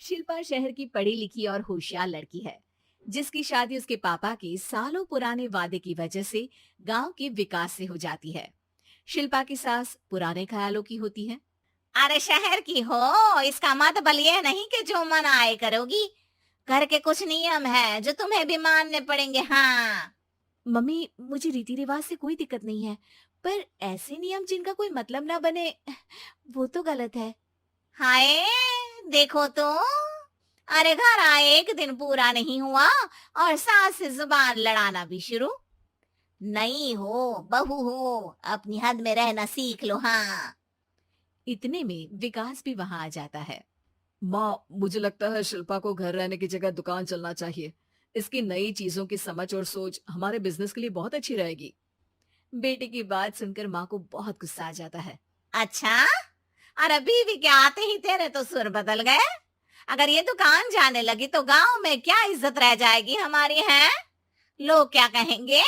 शिल्पा शहर की पढ़ी लिखी और होशियार लड़की है, जिसकी शादी उसके पापा के सालों पुराने वादे की वजह से गांव के विकास से हो जाती है। शिल्पा की सास पुराने ख्यालों की होती है। अरे शहर की हो, इसका मतलब ये नहीं कि जो मन आए करोगी। घर के कुछ नियम है जो तुम्हें भी मानने पड़ेंगे। हाँ। मम्मी, मुझे रीति रिवाज से कोई दिक्कत नहीं है, पर ऐसे नियम जिनका कोई मतलब ना बने, वो तो गलत है। हाय, देखो तो। अरे घर आए एक दिन पूरा नहीं हुआ और सास से जुबान लड़ाना भी शुरू। नहीं हो, बहू हो, अपनी हद में रहना सीख लो। हाँ। इतने में विकास भी वहां आ जाता है। माँ, मुझे लगता है शिल्पा को घर रहने की जगह दुकान चलना चाहिए। इसकी नई चीजों की समझ और सोच हमारे बिजनेस के लिए बहुत अच्छी रहेगी। बेटे की बात सुनकर माँ को बहुत गुस्सा आ जाता है। अच्छा। और अभी भी क्या आते ही तेरे तो सुर बदल गए। अगर ये दुकान जाने लगी तो गांव में क्या इज्जत रह जाएगी हमारी है। लोग क्या कहेंगे।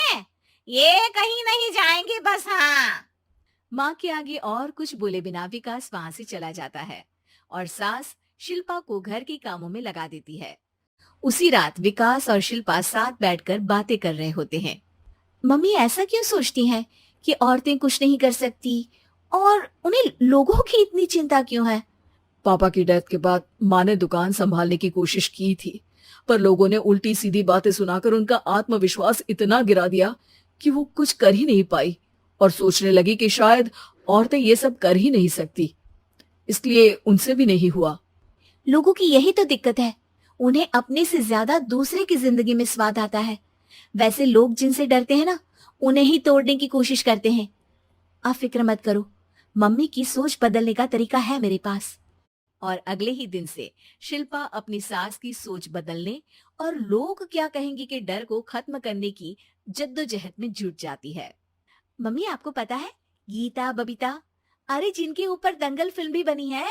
ये कहीं नहीं जाएंगे बस। हाँ। माँ के आगे और कुछ बोले बिना विकास वहां से चला जाता है और सास शिल्पा को घर के कामों में लगा देती है। उसी रात विकास और शिल्पा साथ बैठकर बातें कर रहे होते हैं। मम्मी ऐसा क्यों सोचती हैं कि औरतें कुछ नहीं कर सकती, और उन्हें लोगों की इतनी चिंता क्यों है? पापा की डेथ के बाद माँ ने दुकान संभालने की कोशिश की थी, पर लोगों ने उल्टी सीधी बातें सुनाकर उनका आत्मविश्वास इतना गिरा दिया कि वो कुछ कर ही नहीं पाई और सोचने लगी कि शायद औरतें ये सब कर ही नहीं सकती, इसलिए उनसे भी नहीं हुआ। लोगों की यही तो दिक्कत है, उन्हें अपने से ज्यादा दूसरे की जिंदगी में स्वाद आता है। वैसे लोग जिनसे डरते हैं ना, उन्हें ही तोड़ने की कोशिश करते हैं। आप फिक्र मत करो, मम्मी की सोच बदलने का तरीका है मेरे पास। और अगले ही दिन से शिल्पा अपनी सास की सोच बदलने और लोग क्या कहेंगे के डर को खत्म करने की जद्दोजहद में जुट जाती है। मम्मी, आपको पता है, गीता बबीता, अरे जिनके ऊपर दंगल फिल्म भी बनी है,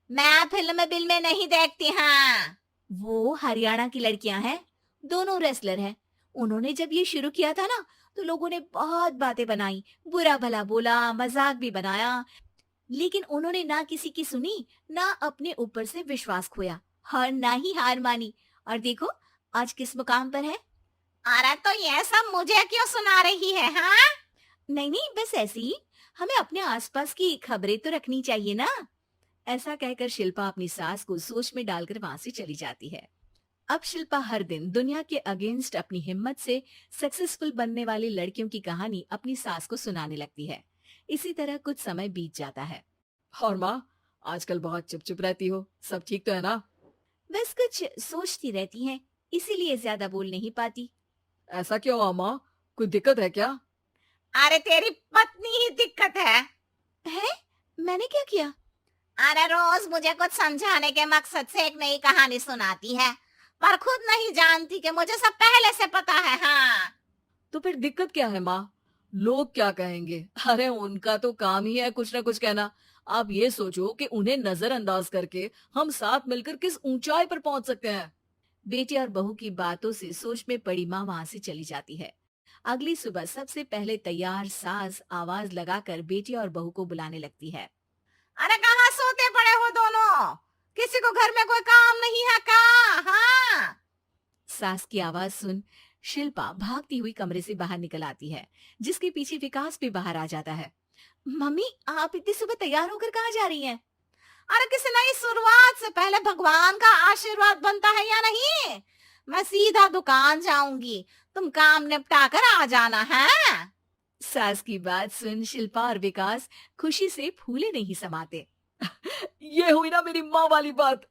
मैं फिल्म बिल में नहीं देखती। हाँ। वो हरियाणा की लड़कियां हैं। दोनों रेसलर हैं। उन्होंने जब ये शुरू किया था ना, तो लोगों ने बहुत बातें बनाई, बुरा भला बोला, मजाक भी बनाया, लेकिन उन्होंने ना किसी की सुनी, ना अपने ऊपर से विश्वास खोया और ना ही हार मानी। और देखो आज किस मुकाम पर है। अरे तो ये सब मुझे क्यों सुना रही है। हाँ। नहीं नहीं, बस ऐसे ही, हमें अपने आसपास की खबरें तो रखनी चाहिए ना। ऐसा कहकर शिल्पा अपनी सास को सोच में डालकर वहां से चली जाती है। अब शिल्पा हर दिन दुनिया के अगेंस्ट अपनी हिम्मत से सक्सेसफुल बनने वाली लड़कियों की कहानी अपनी सास को सुनाने लगती है। इसी तरह कुछ समय बीत जाता है। और माँ, आजकल बहुत चुप चुप रहती हो, सब ठीक तो है ना? बस कुछ सोचती रहती हैं, इसीलिए ज्यादा बोल नहीं पाती। ऐसा क्यों अम्मा, कोई दिक्कत है क्या? अरे तेरी पत्नी ही दिक्कत है? मैंने क्या किया? अरे रोज मुझे कुछ समझाने के मकसद से एक नई कहानी सुनाती है, पर खुद नहीं जानती कि मुझे सब पहले से पता है। हाँ। तो फिर दिक्कत क्या है माँ? लोग क्या कहेंगे? अरे उनका तो काम ही है कुछ ना कुछ कहना। आप ये सोचो कि उन्हें नजरअंदाज करके हम साथ मिलकर किस ऊंचाई पर पहुंच सकते हैं। बेटी और बहू की बातों से सोच में पड़ी माँ वहां से चली जाती है। अगली सुबह सबसे पहले तैयार सास आवाज लगाकर बेटी और बहू को बुलाने लगती है। अरे कहाँ सोते पड़े हो दोनों। किसी को घर में कोई काम नहीं है का। हाँ। सास की आवाज सुन शिल्पा भागती हुई कमरे से बाहर निकल आती है, जिसके पीछे विकास भी बाहर आ जाता है। मम्मी, आप इतनी सुबह तैयार होकर कहाँ जा रही हैं? अरे किसी नई शुरुआत से पहले भगवान का आशीर्वाद बनता है या नहीं। मैं सीधा दुकान जाऊंगी, तुम काम निपटा कर आ जाना है। सास की बात सुन शिल्पा और विकास खुशी से फूले नहीं समाते। ये हुई ना मेरी माँ वाली बात।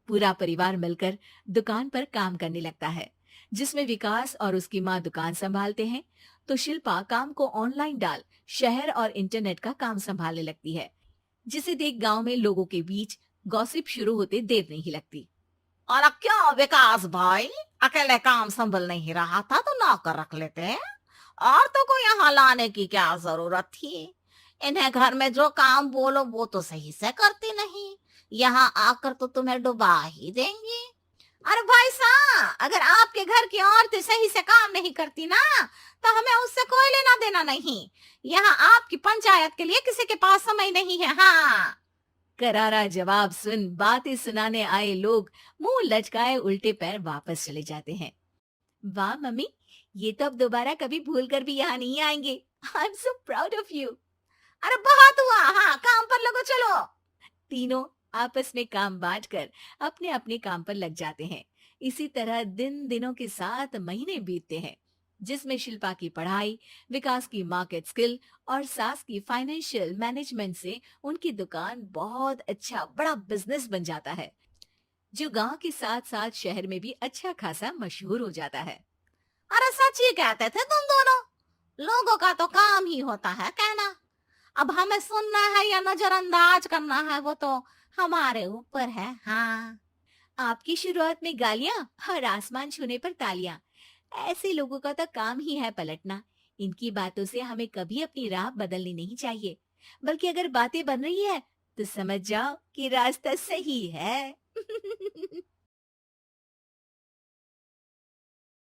पूरा परिवार मिलकर दुकान पर काम करने लगता है, जिसमें विकास और उसकी माँ दुकान संभालते हैं, तो शिल्पा काम को ऑनलाइन डाल शहर और इंटरनेट का काम संभालने लगती है, जिसे देख गांव में लोगों के बीच गॉसिप शुरू होते देर नहीं लगती। और क्या विकास भाई, अकेले काम संभल नहीं रहा था तो नौकर रख लेते। और तो को यहाँ लाने की क्या जरूरत थी। इन्हें घर में जो काम बोलो वो तो सही से करती नहीं। यहाँ आकर तो तुम्हें डुबा ही देंगी। अरे भाई साहब, अगर आपके घर की औरतें सही से काम नहीं करती ना, तो हमें उससे कोई लेना देना नहीं। यहाँ आपकी पंचायत के लिए किसी के पास समय नहीं है। हाँ। करारा जवाब सुन बातें सुनाने आए लोग मुंह लटकाए उल्टे पैर वापस चले जाते हैं। वाह मम्मी, ये तो अब दोबारा कभी भूल कर भी यहाँ नहीं आएंगे। I am so proud of you. अरे बहुत हुआ, हाँ काम पर लगो चलो। तीनों आपस में काम बांटकर अपने अपने काम पर लग जाते हैं। इसी तरह दिनों के साथ महीने बीतते हैं, जिसमें शिल्पा की पढ़ाई, विकास की मार्केट स्किल और सास की फाइनेंशियल मैनेजमेंट से उनकी दुकान बहुत अच्छा बड़ा बिजनेस बन जाता है, जो गांव के साथ साथ शहर में भी अच्छा खासा मशहूर हो जाता है। अरे सच ही कहते थे तुम दोनों, लोगों का तो काम ही होता है कहना। अब हमें सुनना है या नजरअंदाज करना है वो तो हमारे ऊपर है। हाँ आपकी शुरुआत में गालियां और आसमान छूने पर तालियां, ऐसे लोगों का तो काम ही है पलटना। इनकी बातों से हमें कभी अपनी राह बदलनी नहीं चाहिए, बल्कि अगर बातें बन रही है तो समझ जाओ कि रास्ता सही है।